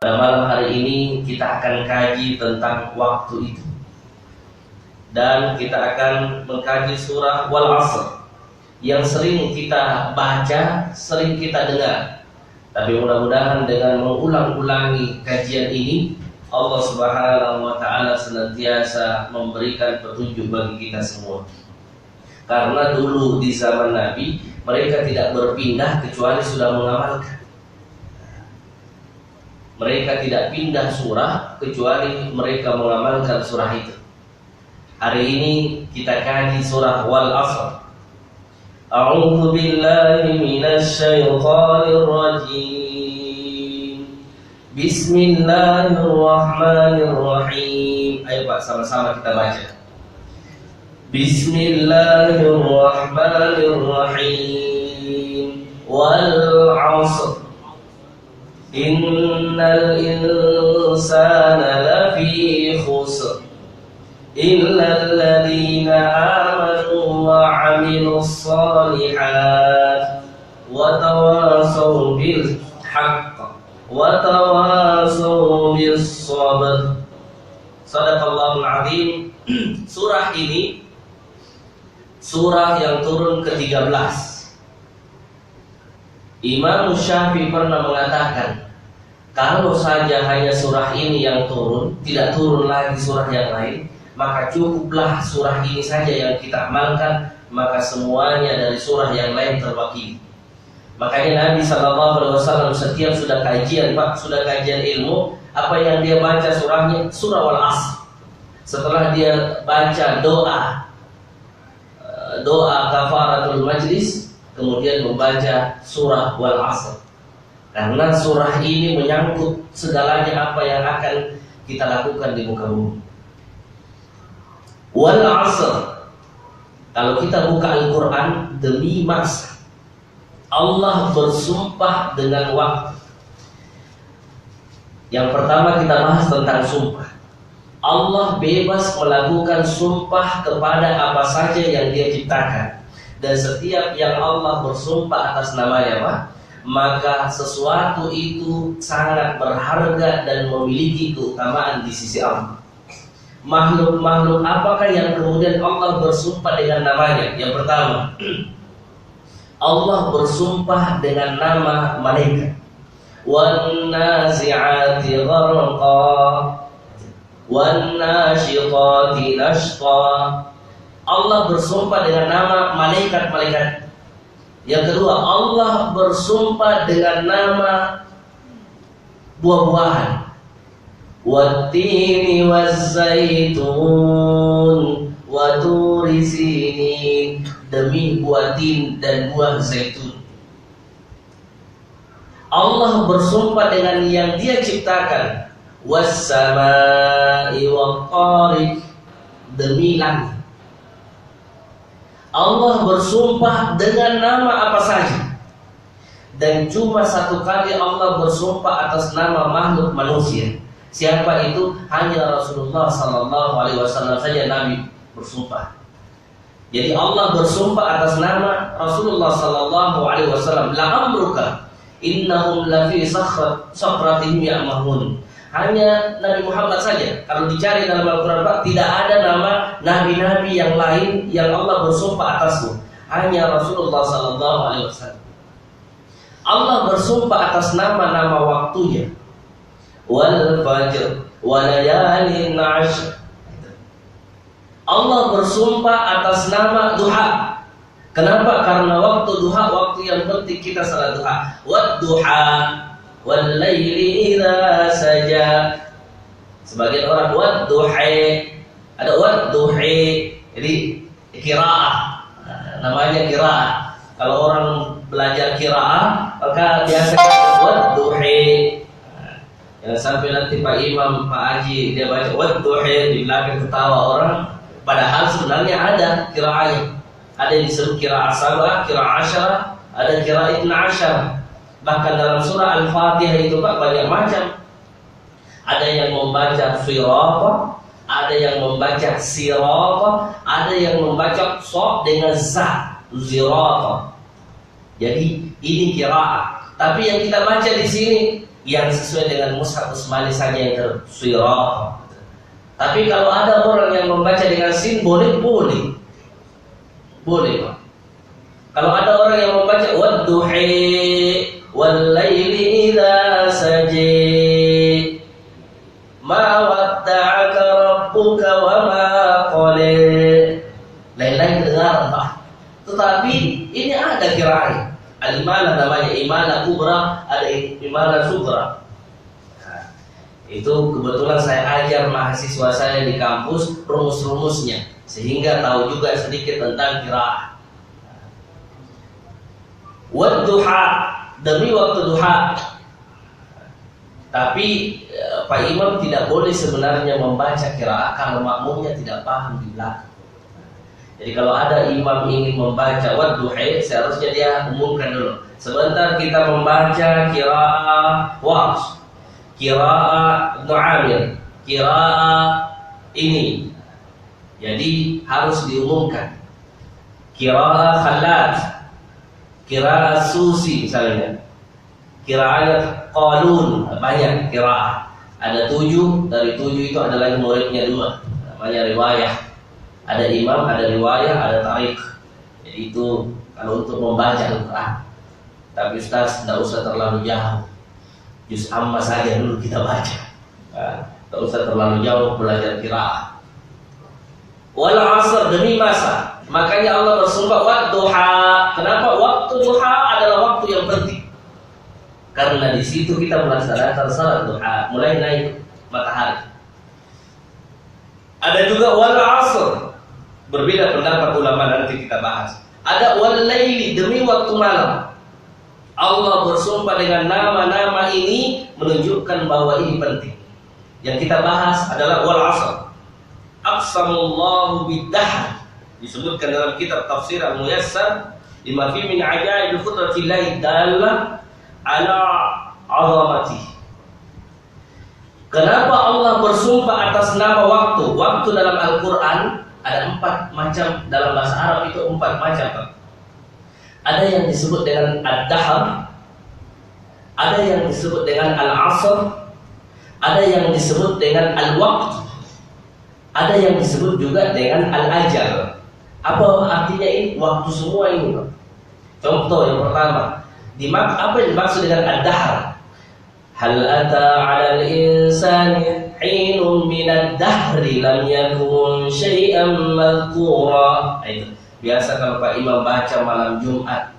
Pada malam hari ini kita akan kaji tentang waktu itu. Dan kita akan mengkaji surah Wal Asr yang sering kita baca, sering kita dengar. Tapi mudah-mudahan dengan mengulang-ulangi kajian ini, Allah Subhanahu wa Ta'ala senantiasa memberikan petunjuk bagi kita semua. Karena dulu di zaman Nabi, mereka tidak berpindah kecuali sudah mengamalkan. Mereka tidak pindah surah kecuali mereka mengamalkan surah itu. Hari ini kita kaji surah Wal Asr. A'udzu billahi minasy syaithanir rajim. Bismillahirrahmanirrahim. Ayo Pak, sama-sama kita baca. Bismillahirrahmanirrahim. Wal 'asr. Innal insana lafi khusr illa alladhina amanu wa 'amilus shalihat wa tawasaw bil haqq wa tawasaw bis sabr. Shadaqallahul azim. Surah ini surah yang turun ke-13. Imam Syafi'i pernah mengatakan, kalau saja hanya surah ini yang turun, tidak turun lagi surah yang lain, maka cukuplah surah ini saja yang kita amalkan, maka semuanya dari surah yang lain terwakili. Makanya Nabi SAW setiap sudah kajian, Pak, sudah kajian ilmu, apa yang dia baca surahnya? Surah Wal Asr. Setelah dia baca doa kafaratul majlis, kemudian membaca surah Wal Asr. Karena surah ini menyangkut segalanya apa yang akan kita lakukan di muka bumi. Wal Asr, kalau kita buka Al-Quran, demi masa Allah bersumpah dengan waktu. Yang pertama kita bahas tentang sumpah. Allah bebas melakukan sumpah kepada apa saja yang Dia ciptakan. Dan setiap yang Allah bersumpah atas namanya, Pak, maka sesuatu itu sangat berharga dan memiliki keutamaan di sisi Allah. Makhluk-makhluk apakah yang kemudian Allah bersumpah dengan namanya? Yang pertama, Allah bersumpah dengan nama malaikat. Wan nazi'ati gharqa wan nasyitati nashqa. Allah bersumpah dengan nama malaikat-malaikat. Yang kedua, Allah bersumpah dengan nama buah-buahan. Wattini wazzaitun wa turi sinin, demi buah tin dan buah zaitun. Allah bersumpah dengan yang Dia ciptakan. Was-samai wat-tariq, demi langit. Allah bersumpah dengan nama apa saja. Dan cuma satu kali Allah bersumpah atas nama makhluk manusia. Siapa itu? Hanya Rasulullah SAW saja Nabi bersumpah. Jadi Allah bersumpah atas nama Rasulullah SAW. La'amruka innahum lafi sakhratihim ya'mahun. Hanya Nabi Muhammad saja. Kalau dicari dalam Al-Quran, Pak, tidak ada nama nabi-nabi yang lain yang Allah bersumpah atasmu. Hanya Rasulullah SAW. Allah bersumpah atas nama-nama waktunya. Wal fajr wa layalin 'ashr. Allah bersumpah atas nama duha. Kenapa? Karena waktu duha waktu yang penting kita salat duha. Wad duha wal laili idza saja. Sebagian orang wad-duhi, ada wad-duhi, jadi qiraah. Namanya qiraah. Kalau orang belajar qiraah, maka biasa wad-duhi. Jangan sampai nanti Pak Imam, Pak Haji dia baca wad-duhi, di belakang ketawa orang, padahal sebenarnya ada qiraahnya. Ada yang disebut qiraah sabah, qiraah asyarah, ada qiraah itna asyarah. Bahkan dalam surah Al-Fatihah itu, Pak, banyak macam. Ada yang membaca firata, ada yang membaca sirata, ada yang membaca so dengan za, zirata. Jadi ini qiraah. Tapi yang kita baca di sini yang sesuai dengan mushaf Utsmani saja yang tersirat. Tapi kalau ada orang yang membaca dengan sin, boleh. Pak. Kalau ada orang yang membaca wadduhi wal laili idza saji ma wadda'aka rabbuka wa ma qala, lain-lain kedengaran Pak. Tetapi ini ada kirain al-imalah, namanya imalah kubra, ada imalah sugra. Nah, itu kebetulan saya ajar mahasiswa saya di kampus rumus-rumusnya, sehingga tahu juga sedikit tentang qiraah. Wadduha, demi waktu duha. Tapi Pak Imam tidak boleh sebenarnya membaca qiraah kalau makmumnya tidak paham di belakang. Jadi kalau ada imam ingin membaca wadduha, seharusnya dia umumkan dulu. Sebentar kita membaca qiraah Warsh, qiraah Ibnu Amir, qiraah ini. Jadi harus diumumkan. Qiraah Khallat, qiraah Susi misalnya, qiraahnya Qalun, banyak qiraah. Ada 7, dari 7 itu ada lagi muridnya 2, namanya riwayah. Ada imam, ada riwayah, ada tarik. Jadi itu kalau untuk membaca Al-Quran. Tapi Ustaz, tidak usah terlalu jauh, juz amma saja dulu kita baca. Tidak usah terlalu jauh belajar qiraah. Wal asr, demi masa. Makanya Allah bersumpah wadduha. Kenapa? Waktu duha adalah waktu yang penting. Karena di situ kita melaksanakan salat duha, mulai naik matahari. Ada juga wal asr. Berbeda pendapat ulama, nanti kita bahas. Ada wal laili, demi waktu malam. Allah bersumpah dengan nama-nama ini menunjukkan bahwa ini penting. Yang kita bahas adalah wal asr. Aqsamullahu bid-dahr, disebutkan dalam kitab Tafsir Al-Muyassar lima fi min ajaib qudratillahi dalla ala 'azamatihi. Kenapa Allah bersumpah atas nama waktu? Waktu dalam Al-Quran ada 4 macam, dalam bahasa Arab itu 4 macam. Ada yang disebut dengan ad-dahr, ada yang disebut dengan al-asr, ada yang disebut dengan al-waqt, ada yang disebut juga dengan al-ajal. Apa artinya ini? Waktu semua ini. Contoh yang pertama, apa yang dimaksud dengan ad-dahr? Hal ata 'alal insani hinun minad dahri lam yakun syai'an madhkura. Itu biasa kalau Pak Imam baca malam Jumat,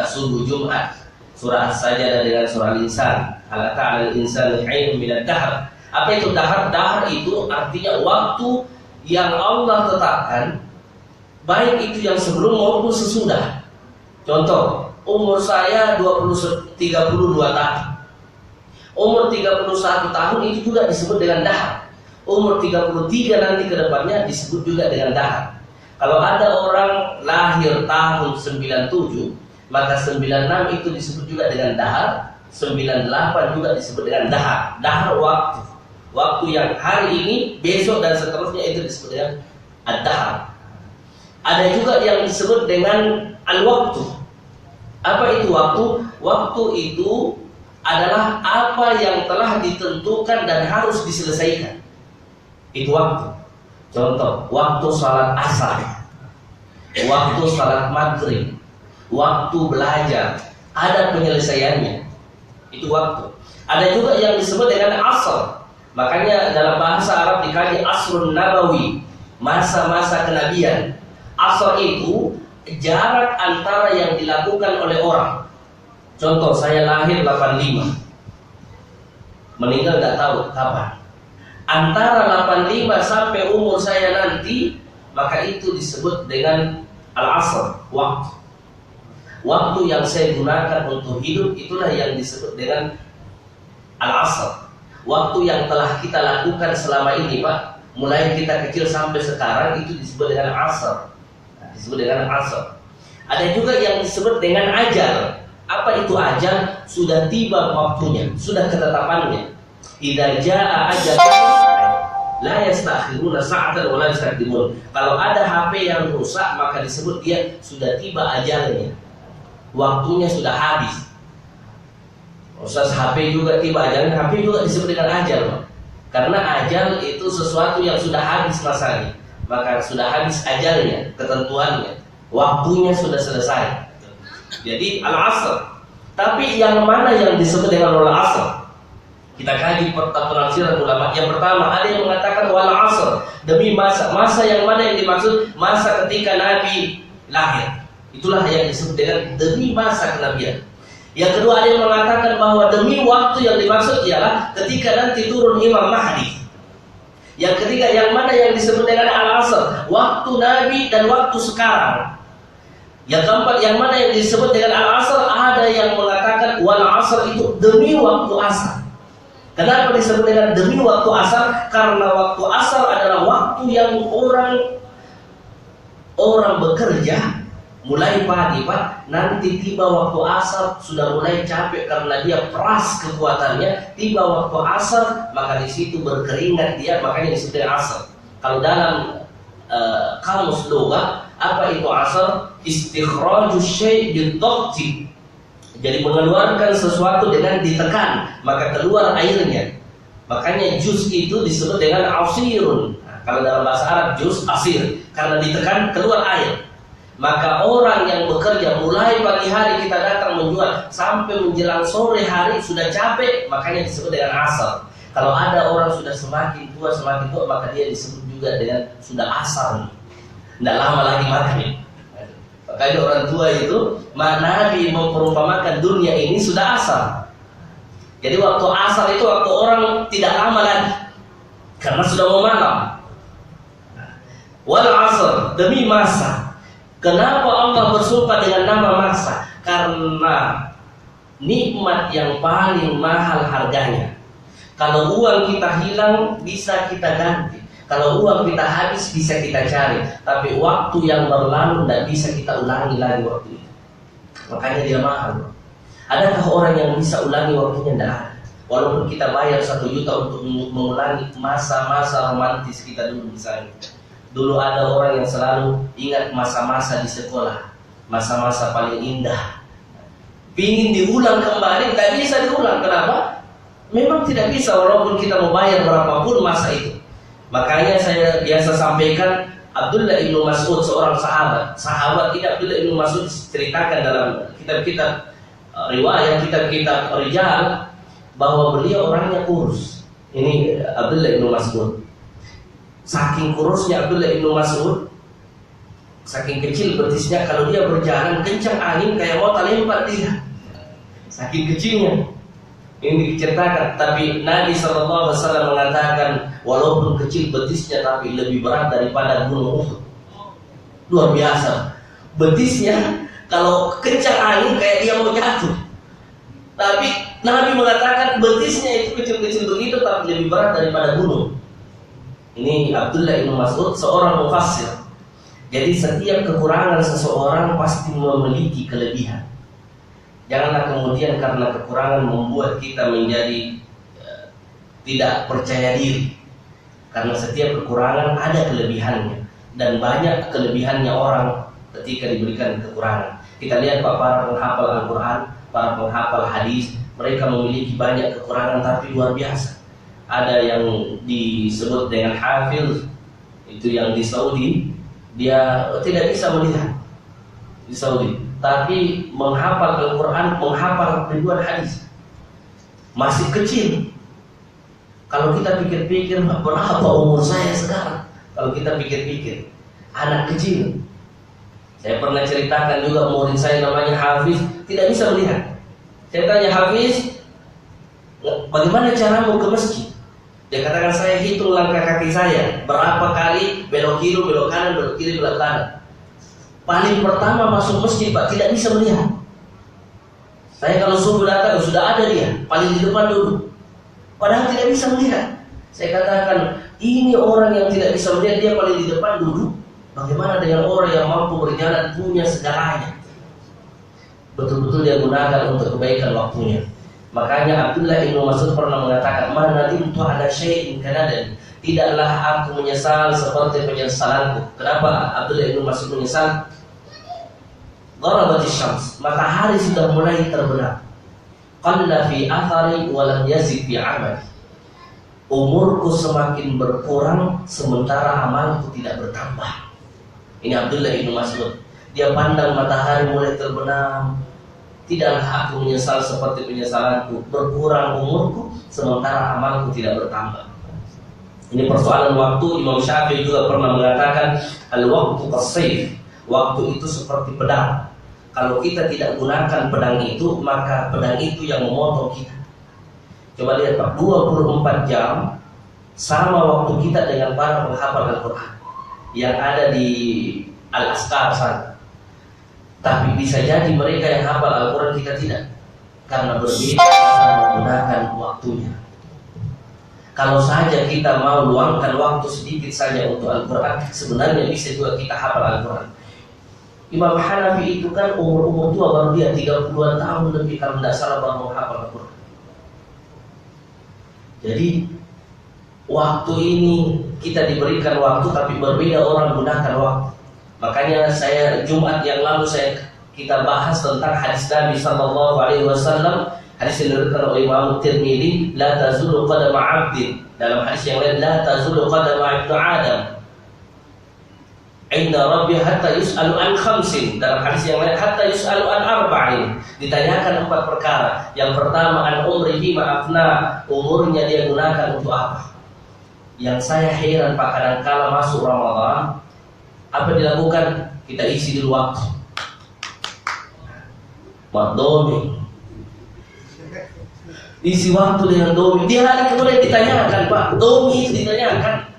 subuh Jumat, surah As-Sajdah dengan surah Al-Insan. Hal ata 'alal insani hinun minad dahr. Apa itu dahar? Dahar itu artinya waktu yang Allah tetapkan, baik itu yang sebelum maupun sesudah. Contoh, umur saya 32 tahun. Umur 31 tahun itu juga disebut dengan dahar. Umur 33 nanti ke depannya disebut juga dengan dahar. Kalau ada orang lahir tahun 97, maka 96 itu disebut juga dengan dahar, 98 juga disebut dengan dahar. Dahar waktu. Waktu yang hari ini, besok dan seterusnya itu disebut dengan ad-dahar. Ada juga yang disebut dengan al-waktu. Apa itu waktu? Waktu itu adalah apa yang telah ditentukan dan harus diselesaikan. Itu waktu. Contoh, waktu salat asar, waktu salat maghrib, waktu belajar, ada penyelesaiannya. Itu waktu. Ada juga yang disebut dengan asar. Makanya dalam bahasa Arab dikaji asrun nabawi, masa-masa kenabian. Asar itu jarak antara yang dilakukan oleh orang. Contoh, saya lahir 85, meninggal tidak tahu kapan. Antara 85 sampai umur saya nanti, maka itu disebut dengan al-asr, waktu. Waktu yang saya gunakan untuk hidup itulah yang disebut dengan al-asr. Waktu yang telah kita lakukan selama ini, Pak, mulai kita kecil sampai sekarang, itu disebut dengan asr. Disebut dengan asr. Ada juga yang disebut dengan ajal. Apa itu ajal? Sudah tiba waktunya, sudah ketetapannya. Idza jaa ajaluhum la yastakhiruna sa'atan wa la yastaqdimun. Kalau ada HP yang rusak, maka disebut dia sudah tiba ajalnya. Waktunya sudah habis. Ustaz, HP juga tiba ajalnya. HP juga disebut dengan ajal, Pak. Karena ajal itu sesuatu yang sudah habis masanya, maka sudah habis ajalnya, ketentuannya, waktunya sudah selesai. Jadi al-asr. Tapi yang mana yang disebut dengan al-asr? Kita kaji penafsiran ulama. Yang pertama, ada yang mengatakan wal asr, demi masa. Masa yang mana yang dimaksud? Masa ketika Nabi lahir. Itulah yang disebut dengan demi masa kenabian. Yang kedua, ada yang mengatakan bahwa demi waktu yang dimaksud ialah ketika nanti turun Imam Mahdi. Yang ketiga, yang mana yang disebut dengan al-asr? Waktu Nabi dan waktu sekarang. Yang keempat, yang mana yang disebut dengan al-asr? Ada yang mengatakan wal asr itu demi waktu asar. Kenapa disebut dengan demi waktu asar? Karena waktu asar adalah waktu yang orang bekerja mulai pagi, Pak. Nanti tiba waktu asar sudah mulai capek karena dia peras kekuatannya. Tiba waktu asar maka di situ berkeringat dia, makanya disebut dengan asar. Kalau dalam kamus lugah, apa itu asar? Istikhraju syai' bidhaqti. Jadi mengeluarkan sesuatu dengan ditekan, maka keluar airnya. Makanya jus itu disebut dengan asirun. Nah, kalau dalam bahasa Arab jus asir, karena ditekan keluar air. Maka orang yang bekerja mulai pagi hari kita datang menjual sampai menjelang sore hari sudah capek, makanya disebut dengan asar. Kalau ada orang sudah semakin tua maka dia disebut juga dengan sudah asar. Tidak lama lagi makan. Makanya orang tua itu, Nabi memperumpamakan dunia ini sudah asar. Jadi waktu asar itu waktu orang tidak lama lagi, karena sudah mau malam. Wal asr, demi masa. Kenapa Allah bersumpah dengan nama masa? Karena nikmat yang paling mahal harganya. Kalau uang kita hilang bisa kita ganti. Kalau uang kita habis bisa kita cari, tapi waktu yang berlalu tidak bisa kita ulangi lagi waktu itu. Makanya dia mahal. Adakah orang yang bisa ulangi waktunya? Tidak ada. Walaupun kita bayar 1 juta untuk mengulangi masa-masa romantis kita dulu misalnya. Dulu ada orang yang selalu ingat masa-masa di sekolah, masa-masa paling indah. Pingin diulang kembali, tidak bisa diulang. Kenapa? Memang tidak bisa walaupun kita mau bayar berapapun masa itu. Makanya saya biasa sampaikan Abdullah ibnu Mas'ud, seorang sahabat ini. Abdullah ibnu Mas'ud ceritakan dalam kitab-kitab riwayat, kitab-kitab rijal, bahwa beliau orangnya kurus. Ini Abdullah ibnu Mas'ud. Saking kurusnya Abdullah ibnu Mas'ud, saking kecil betisnya, kalau dia berjalan kencang angin kayak mau lempar dia. Saking kecilnya. Ini diceritakan, tapi Nabi SAW mengatakan walaupun kecil betisnya tapi lebih berat daripada gunung Uhud. Luar biasa. Betisnya kalau kencang angin kayak dia mau jatuh. Tapi Nabi mengatakan betisnya itu kecil-kecil begitu tapi lebih berat daripada gunung. Ini Abdullah ibnu Mas'ud, seorang mufassir. Jadi setiap kekurangan seseorang pasti memiliki kelebihan. Janganlah kemudian karena kekurangan membuat kita menjadi tidak percaya diri. Karena setiap kekurangan ada kelebihannya, dan banyak kelebihannya orang ketika diberikan kekurangan. Kita lihat Pak, para penghafal Al-Quran, para penghafal hadis, mereka memiliki banyak kekurangan tapi luar biasa. Ada yang disebut dengan hafiz, itu yang di Saudi, dia tidak bisa melihat di Saudi, tapi menghafal Al-Quran, menghafal ribuan hadis. Masih kecil. Kalau kita pikir-pikir, berapa umur saya sekarang? Kalau kita pikir-pikir, anak kecil. Saya pernah ceritakan juga murid saya namanya Hafiz, tidak bisa melihat. Saya tanya, Hafiz, bagaimana caramu ke masjid? Dia katakan, saya hitung langkah kaki saya, berapa kali belok kiri, belok kanan, belok kiri, belok kanan. Paling pertama masuk masjid, Pak, tidak bisa melihat. Saya kalau subuh datang sudah ada dia, paling di depan dulu. Padahal tidak bisa melihat. Saya katakan, ini orang yang tidak bisa melihat, dia paling di depan dulu. Bagaimana dengan orang yang mampu berjalan, punya segalanya? Betul-betul dia gunakan untuk kebaikan waktunya. Makanya Abdullah ibnu Mas'ud pernah mengatakan, "Ma nadimtu ala syai'in kanadani." Tidaklah aku menyesal seperti penyesalanku. Kenapa Abdullah ibnu Mas'ud menyesal? Gharabatis syams, matahari sudah mulai terbenam. qalla fi athari wa lam yazid fi amali. Umurku semakin berkurang sementara amalku tidak bertambah. Ini Abdullah bin Mas'ud. Dia pandang matahari mulai terbenam. Tidaklah aku menyesal seperti penyesalanku, berkurang umurku sementara amalku tidak bertambah. Ini persoalan waktu. Imam Syafi'i juga pernah mengatakan al-waqtu kas-sayf. Waktu itu seperti pedang. Kalau kita tidak gunakan pedang itu, maka pedang itu yang memotong kita. Coba lihat Pak, 24 jam sama waktu kita dengan para penghafal Al-Quran yang ada di Al-Asqar sana. Tapi bisa jadi mereka yang hafal Al-Quran, kita tidak. Karena berbeda cara menggunakan waktunya. Kalau saja kita mau luangkan waktu sedikit saja untuk Al-Quran, sebenarnya bisa juga kita hafal Al-Quran. Imam Hanafi itu kan umur tua, baru dia 30-an tahun lebih kalau tidak salah baru menghafal Al-Quran. Jadi waktu ini kita diberikan waktu, tapi berbeda orang gunakan waktu. Makanya saya Jumat yang lalu kita bahas tentang hadis Nabi sallallahu alaihi wasallam, hadis yang diriwayatkan oleh Imam Tirmidzi, la tazulu qadama 'abdin. Dalam hadis yang lain, la tazulu qadama 'abdi Adam 'inda rabbi hatta yus'alu an khamsin. Dalam hadis yang lain, hatta yus'alu an arba'in. Ditanyakan 4 perkara. Yang pertama, an umrihi ma'afna, umurnya dia gunakan untuk apa? Yang saya heran Pak, kadang-kala masuk Ramadan, apa dilakukan? Kita isi dulu waktu. Domi. Isi waktu dengan domi. Di hari kemudian ditanyakan Pak, domi itu ditanyakan.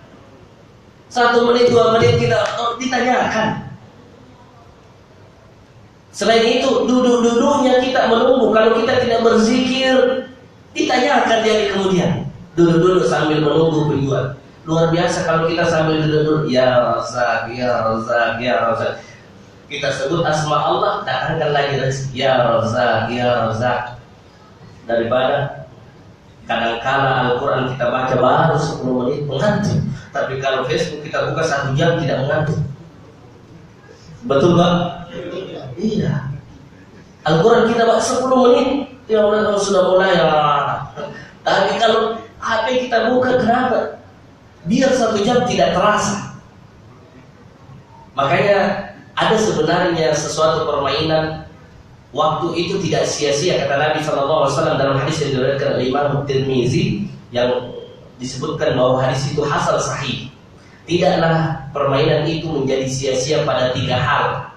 1 menit, 2 menit kita ditanyakan. Selain itu, duduk-duduknya kita menunggu. Kalau kita tidak berzikir, ditanyakan di hari kemudian. Duduk-duduk sambil menunggu penjual. Luar biasa kalau kita sambil duduk-duduk, ya Razak, ya Razak, ya Razak. Kita sebut asma Allah, datangkan lagi rezeki, ya Razak, ya Razak. Daripada kadang-kala Al-Quran kita baca baru 10 menit mengantuk. Tapi kalau Facebook kita buka 1 jam tidak mengantuk. Betul Pak? Iya. Al-Quran kita baca 10 menit, ya Allah sudah mulai ya. Tapi kalau HP kita buka, kenapa? Biar 1 jam tidak terasa. Makanya ada sebenarnya sesuatu permainan. Waktu itu tidak sia-sia, kata Nabi SAW dalam hadis yang diriwayatkan oleh Imam Tirmidzi, yang disebutkan bahwa hadis itu hasan sahih. Tidaklah permainan itu menjadi sia-sia pada 3 hal.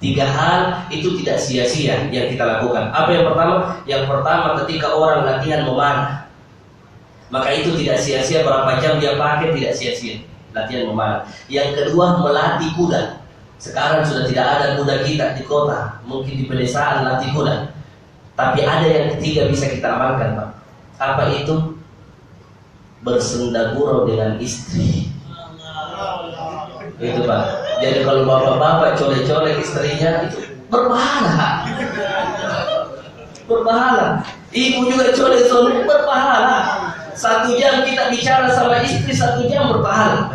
3 hal itu tidak sia-sia yang kita lakukan. Apa yang pertama? Yang pertama, ketika orang latihan memanah, maka itu tidak sia-sia. Berapa jam dia pakai tidak sia-sia latihan memanah. Yang kedua, melatih kuda. Sekarang sudah tidak ada kuda kita di kota, mungkin di pedesaan latih kuda. Tapi ada yang ketiga bisa kita amalkan Pak. Apa itu? Bersendagurau dengan istri. Itu Pak. Jadi kalau bapak-bapak colek-colek istrinya, itu berpahala. Berpahala. Ibu juga colek suami, berpahala. 1 jam kita bicara sama istri, 1 jam berpahala.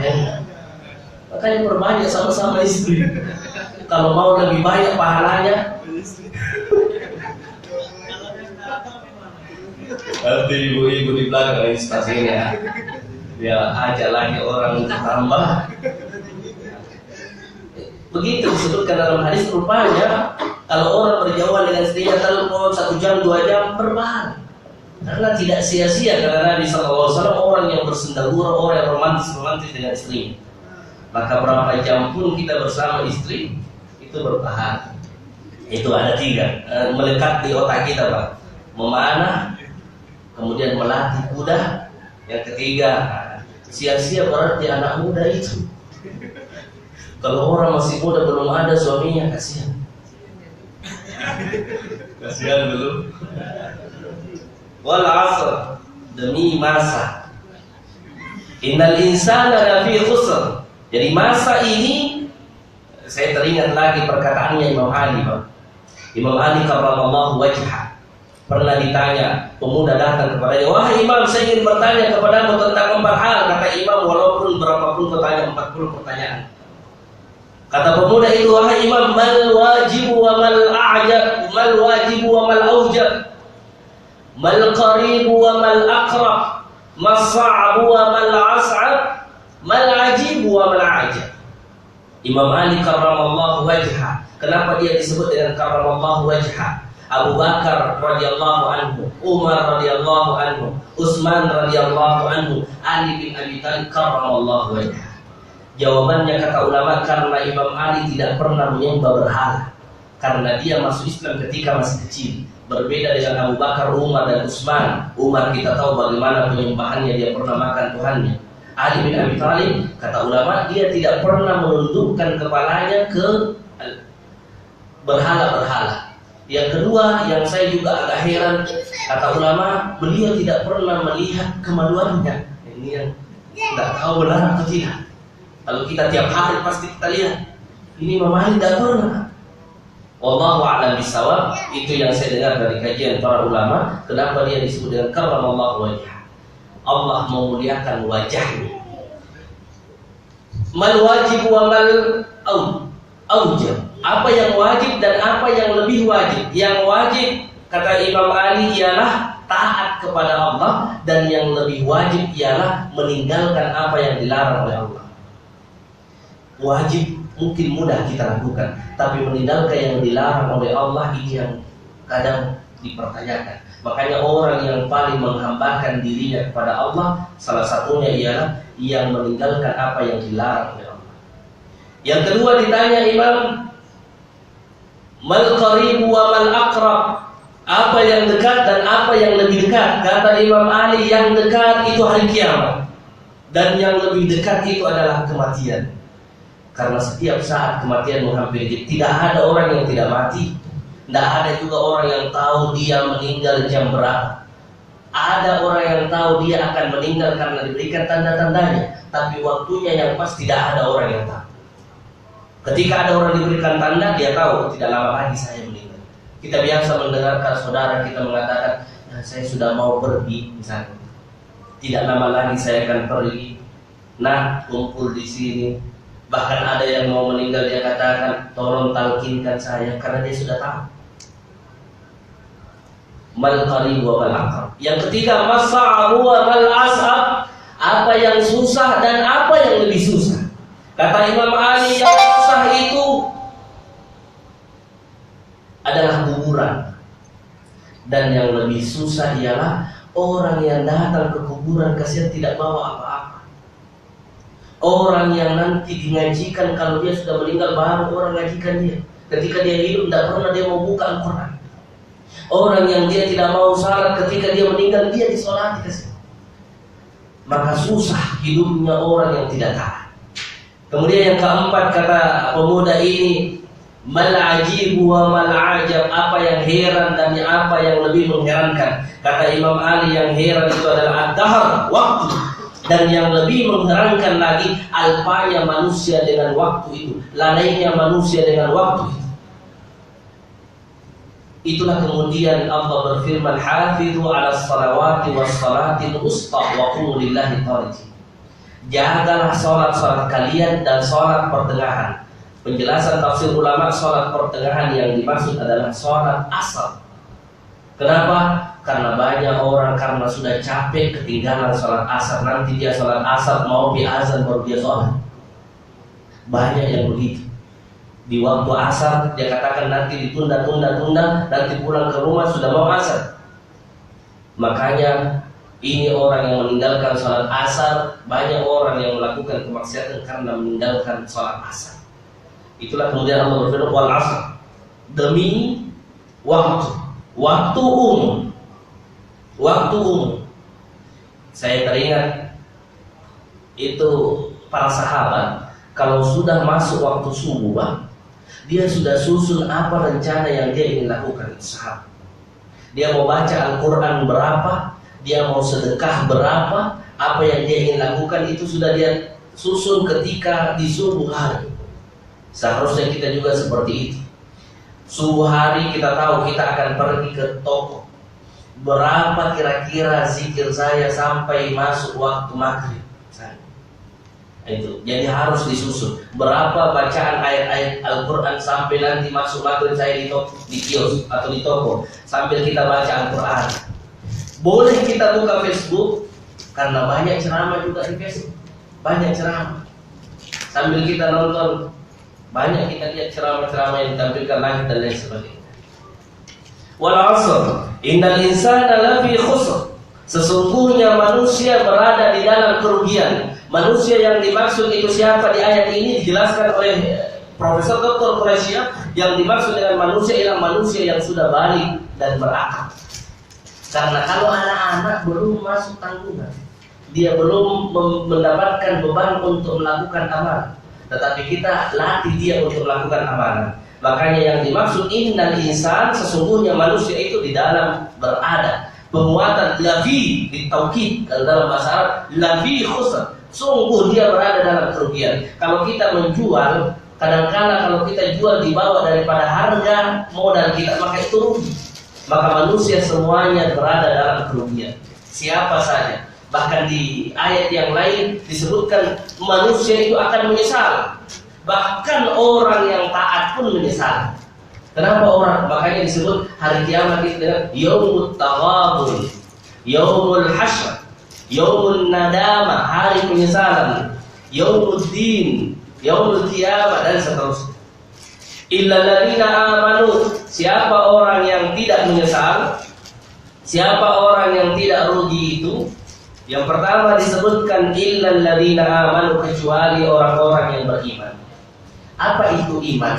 Makanya perbanyak sama-sama istri. Kalau mau lebih banyak pahalanya, nanti ibu-ibu di belakang stasiunnya, ya ajak lagi orang untuk tambah. Begitu disebutkan dalam hadis. Rupanya kalau orang berjauhan dengan istrinya, telepon 1 jam 2 jam, berpahala. Karena tidak sia-sia, karena Nabi SAW orang yang bersendagurau, orang yang romantis dengan istrinya. Maka berapa jam pun kita bersama istri, itu berpahala. Itu ada 3 melekat di otak kita Pak. Memanah, kemudian melatih kuda. Yang ketiga, sia-sia berarti anak muda itu. Kalau orang masih muda belum ada suaminya, kasihan. Kasihan dulu. Wal 'asr, demi masa. Innal insana lafi khusr. Jadi masa ini, saya teringat lagi perkataannya Imam Ali Pak. Imam Ali karramallahu wajhah pernah ditanya, pemuda datang kepadanya, wahai Imam, saya ingin bertanya kepadamu tentang 4 hal. Kata Imam, walaupun berapapun pertanyaan, 40 pertanyaan. Kata pemuda itu, wahai Imam, mal wajibu wa mal a'jab, mal wajibu wa mal aujab. mal qaribu wa mal aqrab, mas sa'bu wa mal as'ab, mal ajibu wa mal ajab. Imam Ali karramallahu wajhah. Kenapa dia disebut dengan karramallahu wajhah? Abu Bakar radhiyallahu anhu, Umar radhiyallahu anhu, Utsman radhiyallahu anhu, Ali bin Abi Thalib karramallahu wajhah. Jawabannya kata ulama, karena Imam Ali tidak pernah menyembah berhala, karena dia masuk Islam ketika masih kecil. Berbeda dengan Abu Bakar, Umar dan Utsman. Umar kita tahu bagaimana penyembahannya, dia pernah makan Tuhannya. Ali bin Abi Thalib, kata ulama, dia tidak pernah menundukkan kepalanya ke berhala-berhala. Yang kedua, yang saya juga agak heran, kata ulama, beliau tidak pernah melihat kemaluannya. Ini yang tidak tahu benar atau tidak. Kalau kita tiap hari pasti kita lihat. Ini Imam Ali tidak pernah. Wallahu a'lam bishawab. Itu yang saya dengar dari kajian para ulama. Kenapa dia disebut dengan karramallahu wajhah? Allah memuliakan wajahnya. Mal wajib wa mal aujab. Apa yang wajib dan apa yang lebih wajib? Yang wajib kata Imam Ali ialah taat kepada Allah, dan yang lebih wajib ialah meninggalkan apa yang dilarang oleh Allah. Wajib mungkin mudah kita lakukan, tapi meninggalkan yang dilarang oleh Allah ini yang kadang dipertanyakan. Makanya orang yang paling menghambakan dirinya kepada Allah, salah satunya ialah yang meninggalkan apa yang dilarang oleh Allah. Yang kedua ditanya Imam, mal qaribu wa mal aqrab, apa yang dekat dan apa yang lebih dekat? Kata Imam Ali, yang dekat itu hari kiamat, dan yang lebih dekat itu adalah kematian. Karena setiap saat kematian menghampiri. Tidak ada orang yang tidak mati. Tidak ada juga orang yang tahu dia meninggal jam berapa. Ada orang yang tahu dia akan meninggal karena diberikan tanda-tandanya, tapi waktunya yang pas tidak ada orang yang tahu. Ketika ada orang diberikan tanda, dia tahu tidak lama lagi saya meninggal. Kita biasa mendengarkan saudara kita mengatakan, nah, saya sudah mau pergi misalnya. Tidak lama lagi saya akan pergi. Nah, kumpul di sini. Bahkan ada yang mau meninggal, dia katakan, tolong talkinkan saya, karena dia sudah tahu. Mal qarib wa mal aqrab. Yang ketiga, mas'abu wa mal as'ab, apa yang susah dan apa yang lebih susah. Kata Imam Ali, yang susah itu adalah kuburan, dan yang lebih susah ialah orang yang datang ke kuburan kasihan tidak bawa apa-apa. Orang yang nanti dingajikan, kalau dia sudah meninggal baru orang ngajikan dia. Ketika dia hidup tidak pernah dia mau buka Al-Quran. Orang yang dia tidak mau salat, ketika dia meninggal dia disolati kasih. Maka susah hidupnya orang yang tidak taat. Kemudian yang keempat kata pemuda ini, mal ajibu wa mal ajab, apa yang heran dan apa yang lebih mengherankan. Kata Imam Ali, yang heran itu adalah ad-dahr, waktu. Dan yang lebih mengherankan lagi, alpanya manusia dengan waktu itu, lalainya manusia dengan waktu itu. Itulah kemudian Allah berfirman, hafizu ala salawati was salatil usta wa qumu lillahi qanitin. Jagalah salat kalian dan salat pertengahan. Penjelasan tafsir ulama, salat pertengahan yang dimaksud adalah salat asar. Kenapa? Karena banyak orang karena sudah capek ketinggalan salat asar, nanti dia salat asar mau azan baru dia salat. Banyak yang begitu. Di waktu asar dia katakan nanti ditunda, nanti pulang ke rumah sudah mau asar. Makanya ini orang yang meninggalkan salat asar, banyak orang yang melakukan kemaksiatan karena meninggalkan salat asar. Itulah kemudian Allah berfirman, wal asr, demi waktu umum. Waktu umum. Saya teringat itu para sahabat kalau sudah masuk waktu subuh, Bang, dia sudah susun apa rencana yang dia ingin lakukan. Sahabat, dia mau baca Al-Quran berapa, dia mau sedekah berapa, apa yang dia ingin lakukan itu sudah dia susun ketika di subuh hari. Seharusnya kita juga seperti itu. Subuh hari kita tahu kita akan pergi ke toko. Berapa kira-kira zikir saya sampai masuk waktu maghrib? Itu jadi harus disusun. Berapa bacaan ayat-ayat Al-Quran sampai nanti masuk maghrib saya di kios atau di toko sambil kita baca Al-Quran. Boleh kita buka Facebook karena banyak ceramah juga di Facebook. Banyak ceramah. Sambil kita nonton, banyak kita lihat ceramah-ceramah yang ditampilkan lagi dan lain sebagainya. Wal 'asr, innal insana lafi khusr. Sesungguhnya manusia berada di dalam kerugian. Manusia yang dimaksud itu siapa di ayat ini dijelaskan oleh Profesor Dr. Quraisy. Yang dimaksud dengan manusia ialah manusia yang sudah balik dan berakal. Karena kalau anak-anak belum masuk tanggungan, dia belum mendapatkan beban untuk melakukan amalan, tetapi kita latih dia untuk melakukan amalan. Makanya yang dimaksud innal insan, sesungguhnya manusia itu di dalam berada. Penguatan lafi ditaukid dalam bahasa Arab, lafi khusr. Sungguh dia berada dalam kerugian. Kalau kita menjual, kadang-kala kalau kita jual di bawah daripada harga modal kita, maka itu rugi. Maka manusia semuanya berada dalam kerugian. Siapa saja. Bahkan di ayat yang lain disebutkan manusia itu akan menyesal. Bahkan orang yang taat pun menyesal. Kenapa orang? Makanya disebut hari kiamat itu dengan yaumut taghabun, yaumul hasyr, yaumul nadama, hari penyesalan, yaumud din, yaumul qiyamah dan seterusnya. Illal ladzina amanu, siapa orang yang tidak menyesal, siapa orang yang tidak rugi itu? Yang pertama disebutkan illal ladzina amanu, kecuali orang-orang yang beriman. Apa itu iman?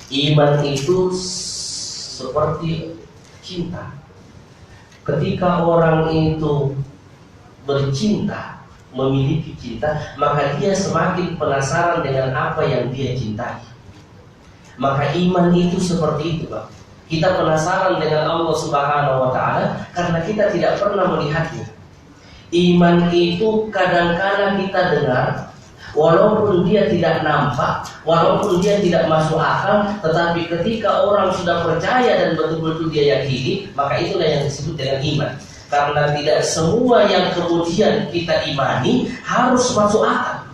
Iman itu seperti cinta. Ketika orang itu bercinta, memiliki cinta, maka dia semakin penasaran dengan apa yang dia cintai. Maka iman itu seperti itu, Pak. Kita penasaran dengan Allah Subhanahu wa taala karena kita tidak pernah melihatnya. Iman itu kadang-kala kita dengar, walaupun dia tidak nampak, walaupun dia tidak masuk akal, tetapi ketika orang sudah percaya dan betul-betul dia yakini, maka itulah yang disebut dengan iman. Karena tidak semua yang kemudian kita imani harus masuk akal.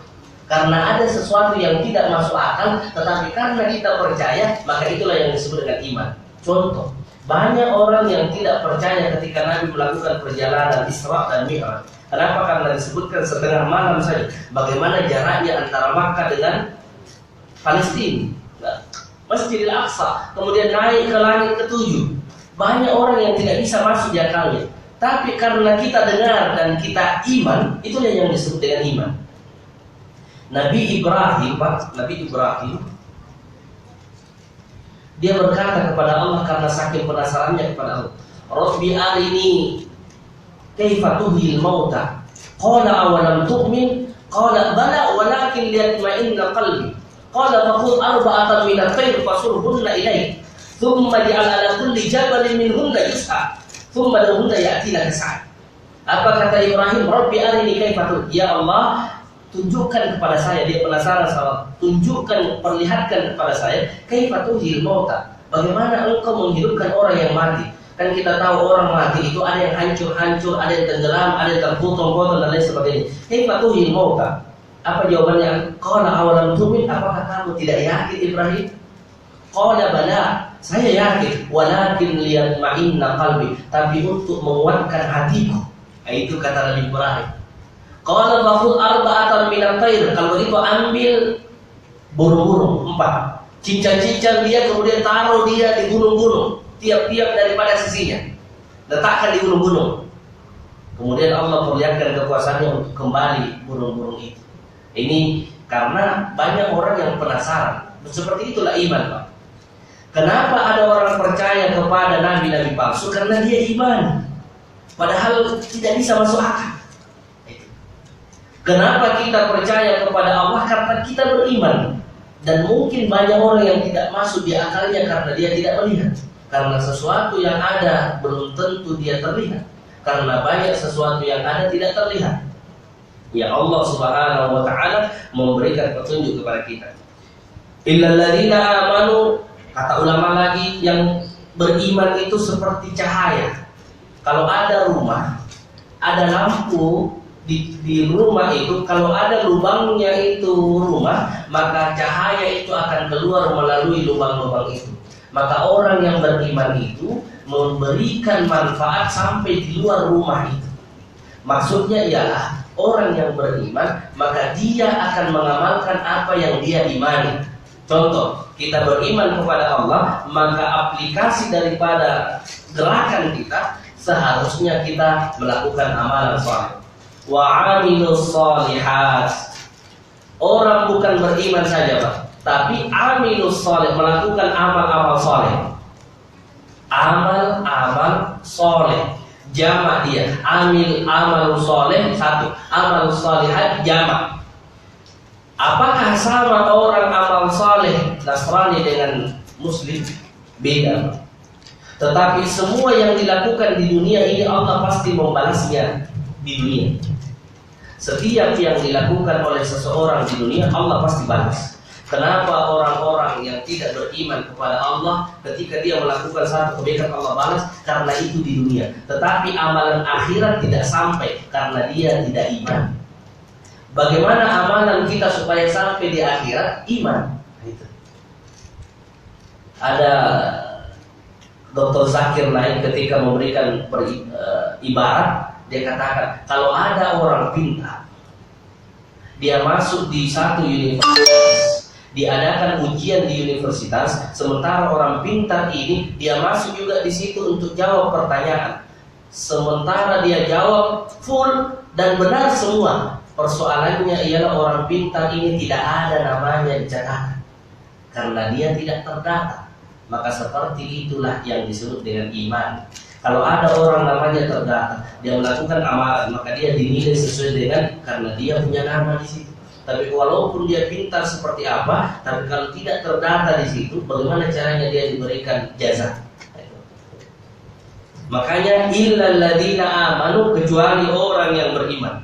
Karena ada sesuatu yang tidak masuk akal, tetapi karena kita percaya, maka itulah yang disebut dengan iman. Contoh, banyak orang yang tidak percaya ketika Nabi melakukan perjalanan Isra dan Mi'raj. Kenapa? Karena disebutkan setengah malam saja. Bagaimana jaraknya antara Makkah dengan Palestina, Masjidil Aqsa, kemudian naik ke langit ke-7. Banyak orang yang tidak bisa masuk di akalnya. Tapi karena kita dengar dan kita iman, itulah yang disebut dengan iman. Nabi Ibrahim, Pak, Nabi Ibrahim, dia berkata kepada Allah karena saking penasarannya kepada Allah, Rabbi arini kaifa tuhyil mauta. Qala awalam tu'min? Qala bala walakin liyatma'inna qalbi. Qala faqul arba'atan min at-tayr fasurhunna ilayk. Thumma ja'al ala kulli jabalin minhunna juz'a. Thumma lahunna ya'tina kas'a. Apa kata Ibrahim? Rabbi arini kaifa tuhyil. Ya Allah, tunjukkan kepada saya, dia penasaran sama, tunjukkan, perlihatkan kepada saya kaifa tuhyil mauta. Bagaimana engkau menghidupkan orang yang mati? Kan kita tahu orang mati itu ada yang hancur-hancur, ada yang tenggelam, ada yang terpotong-potong dan lain sebagainya. Kaifa tuhyil mauta? Apa jawabannya? Qala awalam tu'min? Apakah kamu tidak yakin Ibrahim? Qala bala, saya yakin, walakin liyatma'inna qalbi, tapi untuk menguatkan hatiku. Itu kata Nabi Ibrahim. Qala faqul arba'atan min at-tayr. Kalau begitu ambil burung-burung 4. Cincang-cincang dia, kemudian taruh dia di gunung-gunung, tiap-tiap daripada sisinya, letakkan di gunung-gunung. Kemudian Allah perlihatkan kekuasaannya untuk kembali burung-burung itu. Ini karena banyak orang yang penasaran. Seperti itulah iman, Pak. Kenapa ada orang percaya kepada nabi-nabi palsu? Karena dia iman, padahal tidak bisa masuk akal. Kenapa kita percaya kepada Allah? Karena kita beriman. Dan mungkin banyak orang yang tidak masuk di akalnya karena dia tidak melihat. Karena sesuatu yang ada belum tentu dia terlihat. Karena banyak sesuatu yang ada tidak terlihat. Ya Allah Subhanahu wa ta'ala memberikan petunjuk kepada kita. Illal ladzina amanu, kata ulama lagi, yang beriman itu seperti cahaya. Kalau ada rumah, ada lampu, di rumah itu, kalau ada lubangnya itu rumah, maka cahaya itu akan keluar melalui lubang-lubang itu. Maka orang yang beriman itu memberikan manfaat sampai di luar rumah itu. Maksudnya ialah orang yang beriman, maka dia akan mengamalkan apa yang dia imani. Contoh, kita beriman kepada Allah, maka aplikasi daripada gerakan kita seharusnya kita melakukan amalan saleh. Wa amilus shalihat. Orang bukan beriman saja, Pak, tapi amilus saleh, melakukan amal-amal saleh. Amal-amal saleh. Jamak dia. Amal saleh satu, amal shalihat jamak. Apakah sama orang amal saleh Nasrani dengan Muslim? Beda. Tetapi semua yang dilakukan di dunia ini Allah pasti membalasnya di dunia. Setiap yang dilakukan oleh seseorang di dunia Allah pasti balas. Kenapa orang-orang yang tidak beriman kepada Allah ketika dia melakukan satu kebaikan Allah balas? Karena itu di dunia. Tetapi amalan akhirat tidak sampai karena dia tidak iman. Bagaimana amalan kita supaya sampai di akhirat? Iman. Itu. Ada Dr. Zakir Naik ketika memberikan ibarat, dia katakan kalau ada orang pintar, dia masuk di satu universitas, diadakan ujian di universitas, sementara orang pintar ini dia masuk juga di situ untuk jawab pertanyaan, sementara dia jawab full dan benar semua. Persoalannya ialah orang pintar ini tidak ada namanya di catatan karena dia tidak terdata. Maka seperti itulah yang disebut dengan iman. Kalau ada orang namanya terdata, dia melakukan amalan, maka dia dinilai sesuai dengan karena dia punya nama di situ. Tapi walaupun dia pintar seperti apa, tapi kalau tidak terdata di situ, bagaimana caranya dia diberikan jazaa? Makanya illal ladzina amanu, kecuali orang yang beriman.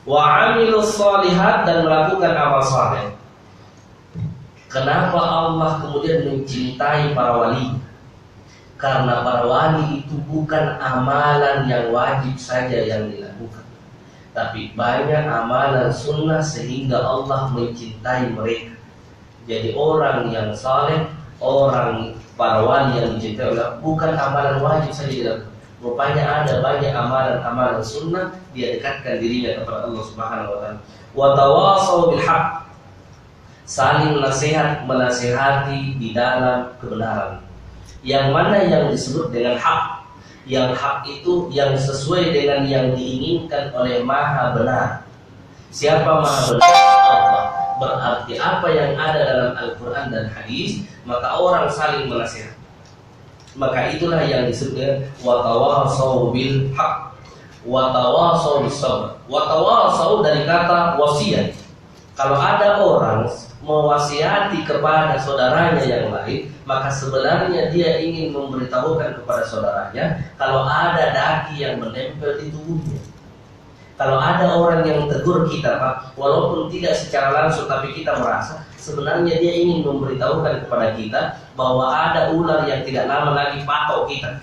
Wa amilus shalihat, dan melakukan amal saleh. Kenapa Allah kemudian mencintai para wali? Karena para wali itu bukan amalan yang wajib saja yang dilakukan, tapi banyak amalan sunnah sehingga Allah mencintai mereka. Jadi orang yang saleh, orang para wali yang dicintai Allah, bukan amalan wajib saja dilakukan. Rupanya ada banyak amalan-amalan sunnah, dia dekatkan dirinya kepada Allah Subhanahu wa taala. Wa tawasau bil haq, saling nasihat menasihati di dalam kebenaran. Yang mana yang disebut dengan hak? Yang hak itu yang sesuai dengan yang diinginkan oleh Maha Benar. Siapa Maha Benar? Allah. Berarti apa yang ada dalam Al-Quran dan Hadis, maka orang saling menasihat. Maka itulah yang disebut wa tawasau bil haq, wa tawasau bis sabr. Wa tawasau dari kata wasiat. Kalau ada orang mewasiati kepada saudaranya yang lain, maka sebenarnya dia ingin memberitahukan kepada saudaranya kalau ada daki yang menempel di tubuhnya. Kalau ada orang yang tegur kita, Pak, walaupun tidak secara langsung, tapi kita merasa sebenarnya dia ingin memberitahukan kepada kita bahwa ada ular yang tidak lama lagi patok kita,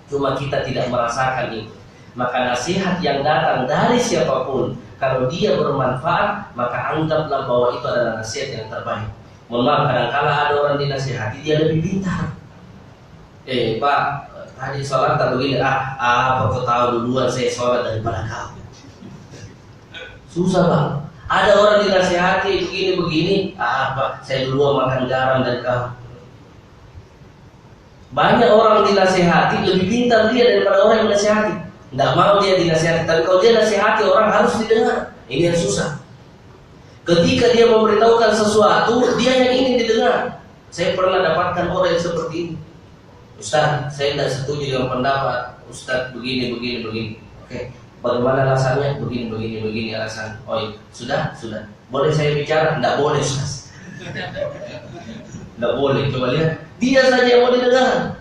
cuma kita tidak merasakan itu. Maka nasihat yang datang dari siapapun, kalau dia bermanfaat, maka anggaplah bahwa itu adalah nasihat yang terbaik. Mohon maaf, kadang-kala ada orang dinasihati, dia lebih pintar. Pak, tadi sholat tak begini, apa kau tahu duluan saya sholat daripada kau. Susah, Bang. Ada orang dinasihati begini-begini, apa saya duluan makan garam dari kau. Banyak orang dinasihati, lebih pintar dia daripada orang yang dinasihati. Tidak mau dia dinasihati, tapi kalau dia nasihati orang harus didengar. Ini yang susah. Ketika dia memberitahukan sesuatu, dia yang ingin didengar. Saya pernah dapatkan orang yang seperti ini. Ustaz, saya tidak setuju dengan pendapat Ustaz begini. Oke, bagaimana alasannya? Begini alasan. Oh iya, sudah. Boleh saya bicara? Tidak boleh, Ustaz. Tidak boleh. Coba lihat. Dia saja yang mau didengar.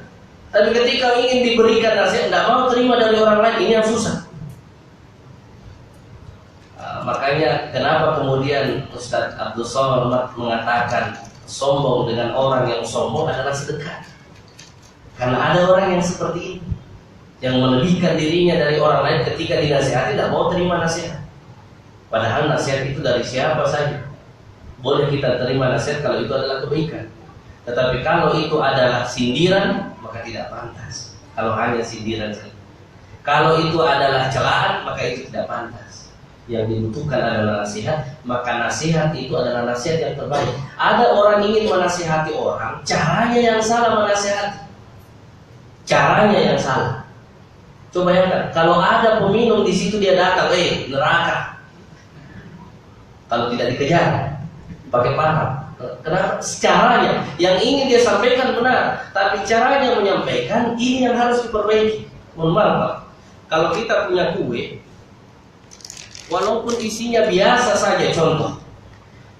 Tapi ketika ingin diberikan nasihat, tidak mau terima dari orang lain. Ini yang susah. Makanya kenapa kemudian Ustaz Abdul Somad mengatakan sombong dengan orang yang sombong adalah sedekah. Karena ada orang yang seperti ini. yang melebihkan dirinya dari orang lain ketika dinasihati tidak mau terima nasihat. Padahal nasihat itu dari siapa saja boleh kita terima nasihat kalau itu adalah kebaikan. Tetapi kalau itu adalah sindiran, maka tidak pantas. Kalau hanya sindiran saja. Kalau itu adalah celaan, maka itu tidak pantas. Yang dibutuhkan adalah nasihat, maka nasihat itu adalah nasihat yang terbaik. Ada orang ingin menasihati orang, caranya yang salah menasihati. Caranya yang salah. Coba bayangkan, kalau ada peminum di situ dia datang, neraka. Kalau tidak dikejar, pakai parang. Kenapa? Caranya yang ingin dia sampaikan benar, tapi caranya menyampaikan ini yang harus diperbaiki. Mohon maaf, Pak. Kalau kita punya kue, walaupun isinya biasa saja contoh,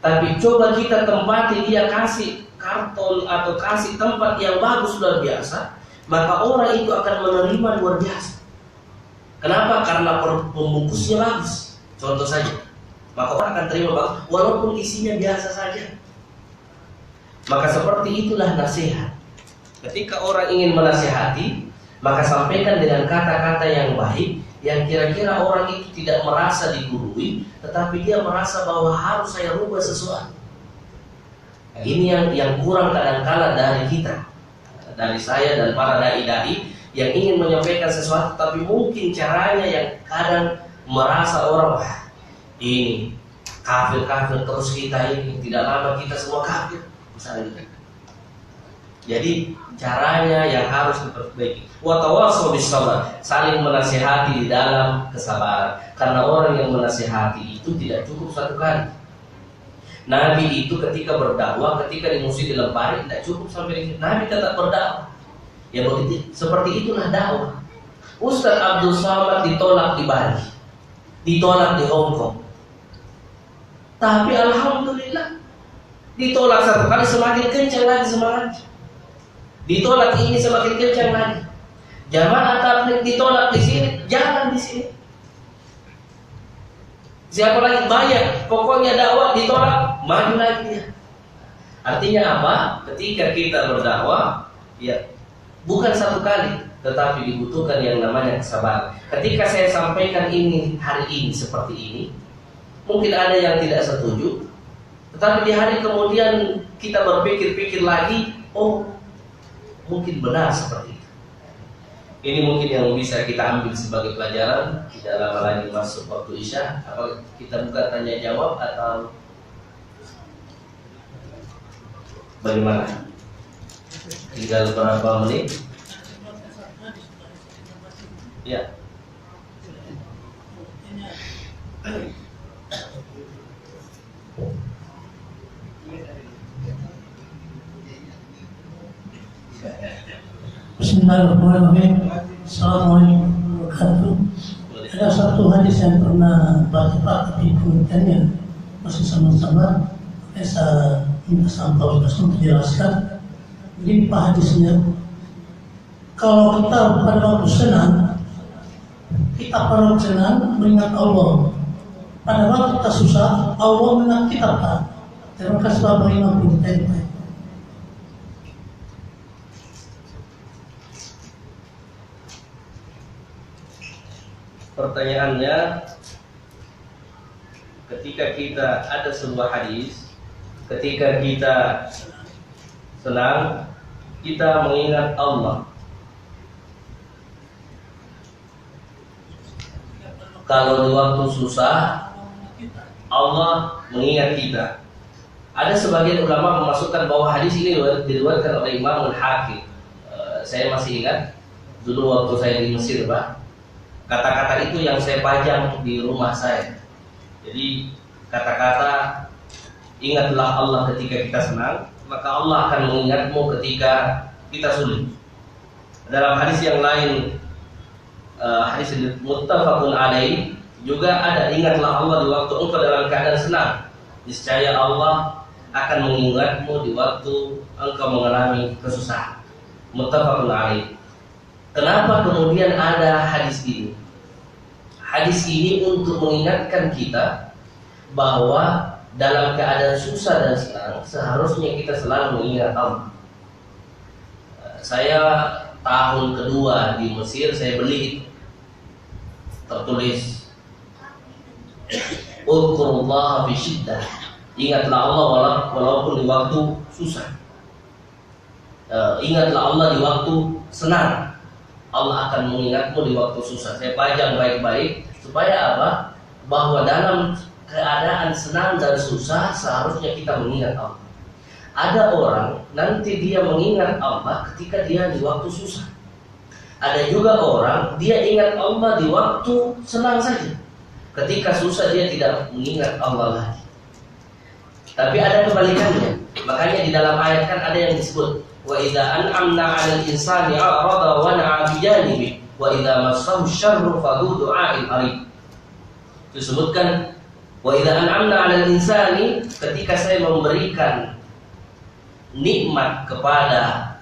tapi coba kita tempati dia, kasih karton atau kasih tempat yang bagus luar biasa, maka orang itu akan menerima luar biasa. Kenapa? Karena pembungkusnya bagus. Contoh saja, maka orang akan terima bagus, walaupun isinya biasa saja. Maka seperti itulah nasihat. Ketika orang ingin menasihati, maka sampaikan dengan kata-kata yang baik, yang kira-kira orang itu tidak merasa digurui, tetapi dia merasa bahwa harus saya rubah sesuatu. Ini yang kurang kadang-kala dari kita, dari saya dan para dai-dai yang ingin menyampaikan sesuatu, tapi mungkin caranya yang kadang merasa orang, wah ini kafir-kafir terus kita ini, tidak lama kita semua kafir misalnya. Jadi caranya yang harus diperbaiki. Wa tawassaw bis sabr, saling menasihati di dalam kesabaran. Karena orang yang menasihati itu tidak cukup satu kali. Nabi itu ketika berdakwah, ketika di musuh dilempari, tidak cukup sampai di situ. Nabi tetap berdakwah. Ya begitu, seperti itulah dakwah. Ustaz Abdul Somad ditolak di Bali, ditolak di Hong Kong. Tapi alhamdulillah ditolak satu kali, semakin kencang lagi semangatnya. Ditolak ini semakin kencang lagi. Jamaah tabligh ditolak di sini, jalan di sini. Siapa lagi banyak, pokoknya dakwah ditolak, maju lagi dia. Artinya apa? Ketika kita berdakwah, ya bukan satu kali, tetapi dibutuhkan yang namanya kesabaran. Ketika saya sampaikan ini hari ini seperti ini, mungkin ada yang tidak setuju, tetapi di hari kemudian kita berpikir-pikir lagi, oh mungkin benar seperti itu. Ini mungkin yang bisa kita ambil sebagai pelajaran. Tidak lama lagi masuk waktu Isya. Apa kita buka tanya jawab atau bagaimana? Tinggal berapa menit? Ya. Bismillahirrahmanirrahim. Assalamualaikum warahmatullahi wabarakatuh. Ada satu hadis yang pernah baca Pak, tapi pengertiannya masih sama-sama. Saya minta sampah untuk dijelaskan. Jadi Pak hadisnya, kalau kita pada waktu senang, kita pada waktu senang mengingat Allah. Pada waktu kita susah, Allah mengingat kita Pak. Terima kasih Bapak Imam Pintai. Pertanyaannya, ketika kita ada sebuah hadis, ketika kita senang, kita mengingat Allah. Kalau di waktu susah, Allah mengingat kita. Ada sebagian ulama memasukkan bahwa hadis ini diriwayatkan oleh Imam Al-Hakim. Saya masih ingat dulu waktu saya di Mesir, Pak. Kata-kata itu yang saya pajang di rumah saya. Jadi kata-kata ingatlah Allah ketika kita senang, maka Allah akan mengingatmu ketika kita sulit. Dalam hadis yang lain, hadis muttafaqun alaih, juga ada ingatlah Allah di waktu engkau dalam keadaan senang. Niscaya Allah akan mengingatmu di waktu engkau mengalami kesusahan. Muttafaqun alaih. Kenapa kemudian ada hadis ini? Hadis ini untuk mengingatkan kita bahwa dalam keadaan susah dan senang seharusnya kita selalu mengingat Allah. Saya tahun kedua di Mesir saya beli itu. Tertulis Udzurullaha fi syiddah. Ingatlah Allah walaupun di waktu susah. Ingatlah Allah di waktu senang. Allah akan mengingatmu di waktu susah. Saya pajang baik-baik supaya apa? Bahwa dalam keadaan senang dan susah seharusnya kita mengingat Allah. Ada orang nanti dia mengingat Allah ketika dia di waktu susah. Ada juga orang dia ingat Allah di waktu senang saja. Ketika susah dia tidak mengingat Allah lagi. Tapi ada kebalikannya. Makanya di dalam ayat kan ada yang disebut wa idza an'amna 'alal insani a'rada wa na'a bi janibi wa idza massahu syarru fa dhu du'a'in arib. Disebutkan wa idza an'amna 'alal insani, ketika saya memberikan nikmat kepada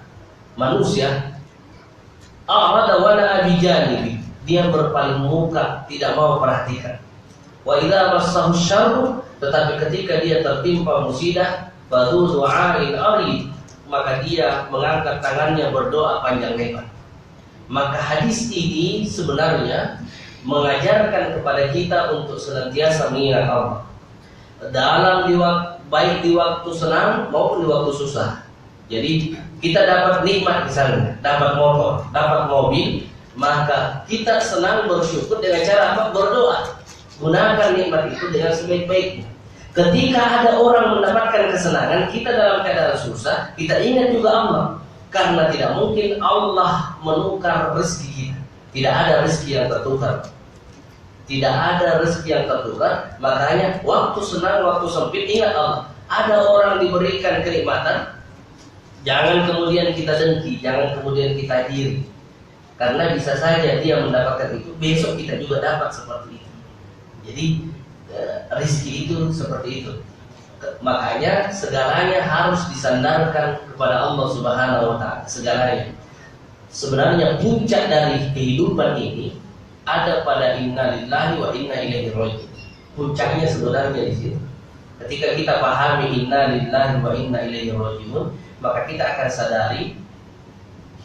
manusia, a'rada wa na'a bi janibi, dia berpaling muka, tidak mau perhatikan. Wa idza massahu syarru, tetapi ketika dia tertimpa musibah, fa dhu du'a'in arib, maka dia mengangkat tangannya berdoa panjang lebar. Maka hadis ini sebenarnya mengajarkan kepada kita untuk senantiasa mengingat Allah dalam baik di waktu senang maupun di waktu susah. Jadi kita dapat nikmat misalnya, dapat motor, dapat mobil, maka kita senang bersyukur dengan cara apa? Berdoa. Gunakan nikmat itu dengan sebaik-baiknya. Ketika ada orang mendapatkan kesenangan, kita dalam keadaan susah, kita ingat juga Allah. Karena tidak mungkin Allah menukar rezeki kita. Tidak ada rezeki yang tertukar. Tidak ada rezeki yang tertukar. Makanya waktu senang, waktu sempit, ingat Allah. Ada orang diberikan kenikmatan, jangan kemudian kita dengki, jangan kemudian kita iri. Karena bisa saja dia mendapatkan itu, besok kita juga dapat seperti itu. Jadi rezeki itu seperti itu. Makanya segalanya harus disandarkan kepada Allah Subhanahu wa taala. Segalanya. Sebenarnya puncak dari kehidupan ini ada pada inna lillahi wa inna ilaihi raji'un. Puncaknya sebenarnya di situ. Ketika kita pahami inna lillahi wa inna ilaihi raji'un, maka kita akan sadari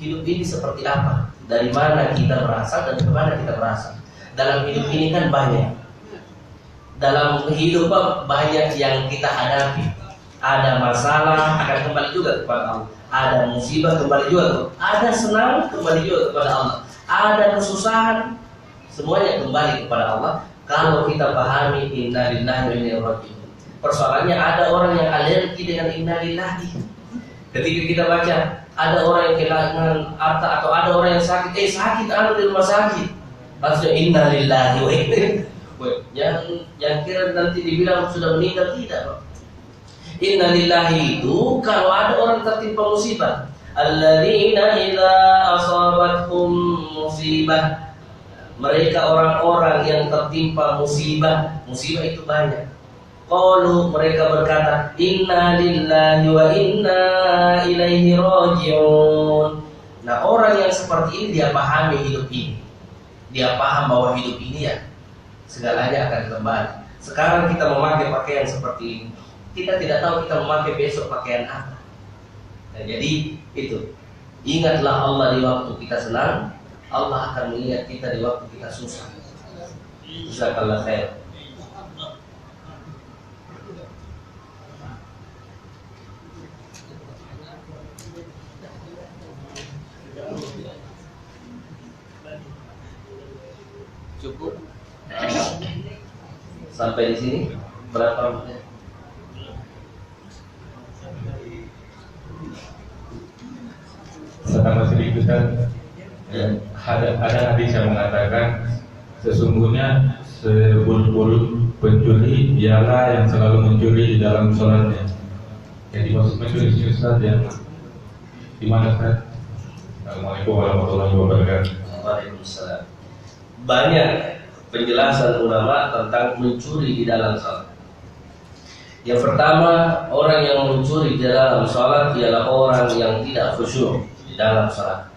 hidup ini seperti apa, dari mana kita berasal dan kemana kita berasal. Dalam hidup ini kan banyak. Dalam kehidupan banyak yang kita hadapi. Ada masalah akan kembali juga kepada Allah. Ada musibah kembali juga. Ada senang kembali juga kepada Allah. Ada kesusahan, semuanya kembali kepada Allah. Kalau kita pahami inna lillahi wa inna ilaihi raji'un. Persoalannya ada orang yang alergi dengan inna lillahi. Ketika kita baca ada orang yang kehilangan harta atau ada orang yang sakit, sakit di rumah sakit. Maksudnya inna lillahi wa inna ilaihi. Yang kira nanti dibilang sudah meninggal, tidak, Pak. Inna lillahi itu kalau ada orang tertimpa musibah, alladzina idza asabatkum musibah, mereka orang-orang yang tertimpa musibah. Musibah itu banyak. Qalu, mereka berkata, inna lillahi wa inna ilaihi raji'un. Nah, orang yang seperti ini dia pahami hidup ini. Dia paham bahwa hidup ini ya segalanya akan kembali. Sekarang kita memakai pakaian seperti ini, kita tidak tahu kita memakai besok pakaian apa. Nah, jadi itu, ingatlah Allah di waktu kita senang, Allah akan mengingat kita di waktu kita susah. Jazakallahu khair. Cukup. Sampai di sini berapa menit? Pertama sedikit kan, ada hadis yang mengatakan sesungguhnya seburuk-buruk pencuri ialah yang selalu mencuri di dalam sholatnya. Jadi maksud mencuri ini Ustaz yang di mana Ustaz? Assalamualaikum warahmatullahi wabarakatuh. Waalaikumsalam. Banyak penjelasan ulama tentang mencuri di dalam salat. Yang pertama, orang yang mencuri di dalam salat ialah orang yang tidak khusyuk di dalam salat.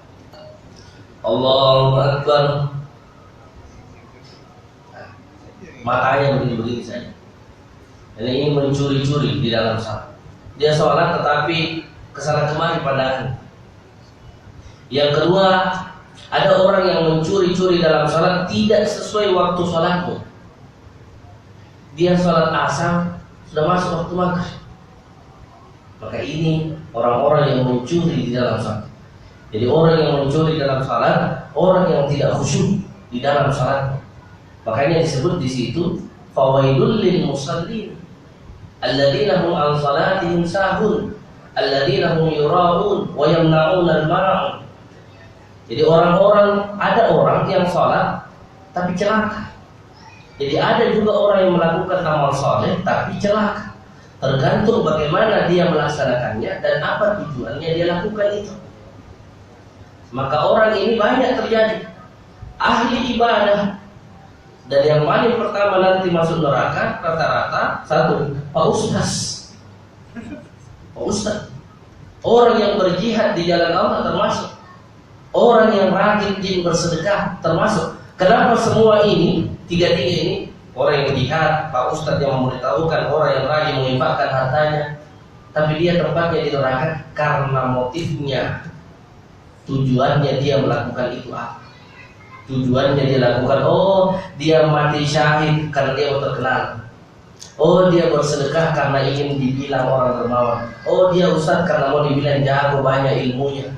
Allahu Akbar. Matanya begini-begini saja. Ini mencuri-curi di dalam salat. Dia salat tetapi kesana kemari padahal. Yang kedua, ada orang yang mencuri-curi dalam salat tidak sesuai waktu salatnya. Dia salat asar sudah masuk waktu maghrib. Maka ini orang-orang yang mencuri di dalam salat. Jadi orang yang mencuri dalam salat, orang yang tidak khusyuk di dalam salat. Makanya disebut di situ fawailul lil musallin alladzina hum an salatihim sahun alladzina hum yura'un wa yamna'un al-ma'un. Jadi ada orang yang salat tapi celaka. Jadi ada juga orang yang melakukan amal saleh tapi celaka. Tergantung bagaimana dia melaksanakannya dan apa tujuannya dia lakukan itu. Maka orang ini banyak terjadi ahli ibadah, dan yang paling pertama nanti masuk neraka rata-rata satu, Pak Ustaz. Orang yang berjihad di jalan Allah termasuk. Orang yang rajin bersedekah termasuk. Kenapa semua ini, tiga-tiga ini, orang yang jihad, Pak Ustadz yang memberitahukan, orang yang rajin menginfakkan hartanya, tapi dia tempatnya di neraka karena motifnya, tujuannya dia melakukan itu apa? Tujuannya dia lakukan, dia mati syahid karena dia mau terkenal. Dia bersedekah karena ingin dibilang orang dermawan. Dia ustadz karena mau dibilang jago banyak ilmunya.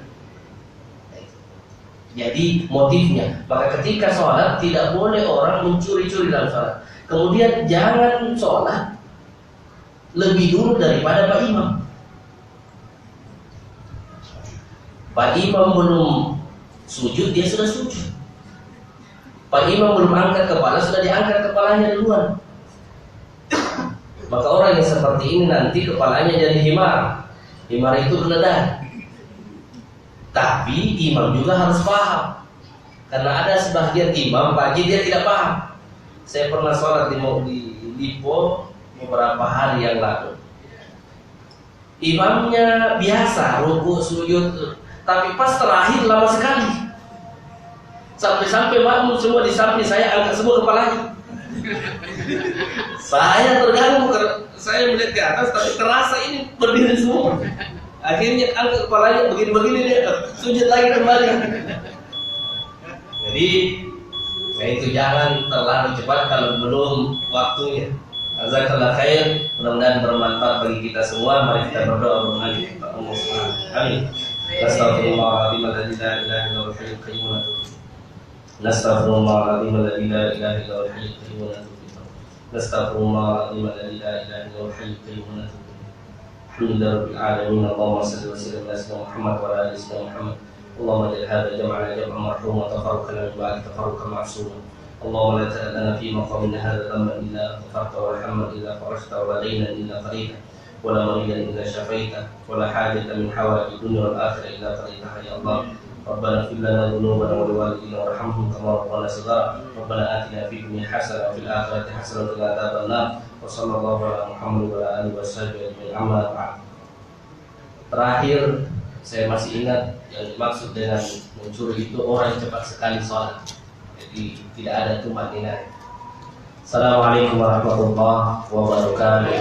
Jadi motifnya. Maka ketika sholat tidak boleh orang mencuri-curi dalam sholat. Kemudian jangan sholat lebih dulu daripada Pak Imam. Pak Imam belum sujud, dia sudah sujud. Pak Imam belum angkat kepala, sudah diangkat kepalanya duluan. Maka orang yang seperti ini nanti kepalanya jadi himar. Himar itu keledai. Tapi imam juga harus paham. Karena ada sebagian imam pagi dia tidak paham. Saya pernah sholat di Lipo beberapa hari yang lalu. Imamnya biasa, rukuk, sujud, tapi pas terakhir lama sekali. Sampai-sampai makmum semua di samping saya angkat semua kepalanya. Saya terganggu, saya melihat ke atas tapi terasa ini berdiri semua. Akhirnya angkat kepalanya begini-begini, dia sujud lagi kembali. Jadi itu jangan terlalu cepat kalau belum waktunya. Jazakallah khair, mudah-mudahan bermanfaat bagi kita semua. Mari kita berdoa menghadap Allah Subhanahu. Amin. Astagfirullahaladzim alladzi la ilaha illa huwal hayyul qayyum. Nastaghfirullahaladzim alladzi la ilaha illa huwal hayyul qayyum. Nastaghfirullahaladzim alladzi la ilaha illa huwal hayyul qayyum. Alhamdulillahirabbil alamin. Allahumma shalli wa sallim ala sayyidina Muhammad wa ala ali sayyidina Muhammad. Allahumma ja'al hadha jam'ana jam'an marhuma wa tafarraqana min ba'di tafarruqan ma'suma. Allahumma la ta'alana fi maqamina hadha dhanban illa ghafarta wa hamman illa farajta wa daynan illa qadita wa la maridan illa shafaita wa la hajatan min hawaij dunya wal akhirah illa qaditaha ya Allah. ربنا اغفر لنا ذنوبنا ولوالدينا وارحمهم كما ربونا صغارا ربنا آتنا في الدنيا حسنة وفي الآخرة حسنة وقنا عذاب النار وصلى الله على محمد وعلى آله وصحبه أجمعين أما بعد. Terakhir saya masih ingat yang dimaksud dengan mencuri itu orang yang cepat sekali sholat, jadi tidak ada tumaninah. Assalamualaikum warahmatullahi wabarakatuh.